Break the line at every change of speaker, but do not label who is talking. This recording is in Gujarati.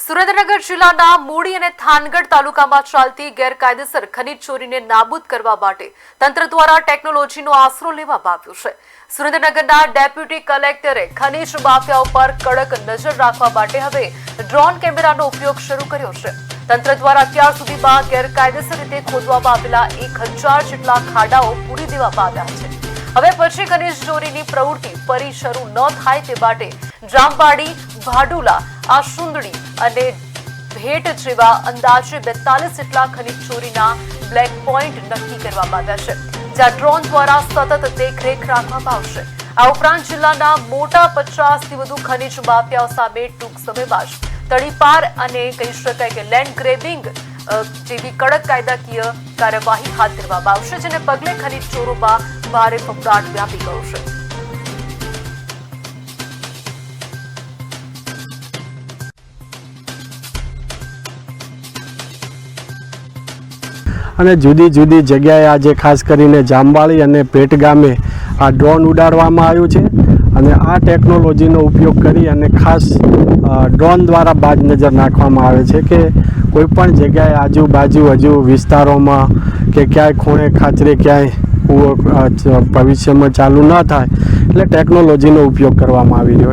સુરેન્દ્રનગર જિલ્લાના મૂળી અને થાનગઢ તાલુકામાં ચાલતી ગેરકાયદેસર ખનીજ ચોરીને નાબૂદ કરવા માટે તંત્ર દ્વારા ટેકનોલોજીનો આશરો લેવામાં આવ્યો છે। સુરેન્દ્રનગરના ડેપ્યુટી કલેક્ટરે ખનીજ માફિયાઓ પર કડક નજર રાખવા માટે હવે ડ્રોન કેમેરાનો ઉપયોગ શરૂ કર્યો છે। તંત્ર દ્વારા અત્યાર સુધીમાં ગેરકાયદેસર રીતે ખોદવામાં આવેલા 1000 જેટલા ખાડાઓ પૂરી દેવામાં આવ્યા છે। હવે પછી ખનીજ ચોરીની પ્રવૃત્તિ ફરી શરૂ ન થાય તે માટે જામવાડી, ભાડુલા, આશુંદડી અને ભેટ જેવા અંદાજે 42 જેટલા ખનીજ ચોરીના બ્લેક પોઈન્ટ નક્કી કરવામાં આવ્યા છે, જ્યાં ડ્રોન દ્વારા સતત દેખરેખ રાખવામાં આવશે। આ ઉપરાંત જિલ્લાના મોટા 50થી વધુ ખનીજ માફિયાઓ સામે ટૂંક સમયમાં જ તડીપાર અને કહી શકાય કે લેન્ડ ગ્રેબિંગ જેવી કડક કાયદાકીય કાર્યવાહી હાથ ધરવામાં આવશે, જેને પગલે ખનીજ ચોરોમાં ભારે ફફડાટ વ્યાપી ગયો છે।
અને જુદી જુદી જગ્યાએ આજે ખાસ કરીને જામવાડી અને ભેટ ગામે આ ડ્રોન ઉડાડવામાં આવ્યું છે અને આ ટેકનોલોજીનો ઉપયોગ કરી અને ખાસ ડ્રોન દ્વારા બાજ નજર નાખવામાં આવે છે કે કોઈપણ જગ્યાએ આજુબાજુ હજુ વિસ્તારોમાં કે ક્યાંય ખૂણે ખાચરે ક્યાંય ભવિષ્યમાં ચાલુ ન થાય એટલે ટેકનોલોજીનો ઉપયોગ કરવામાં આવી રહ્યો છે।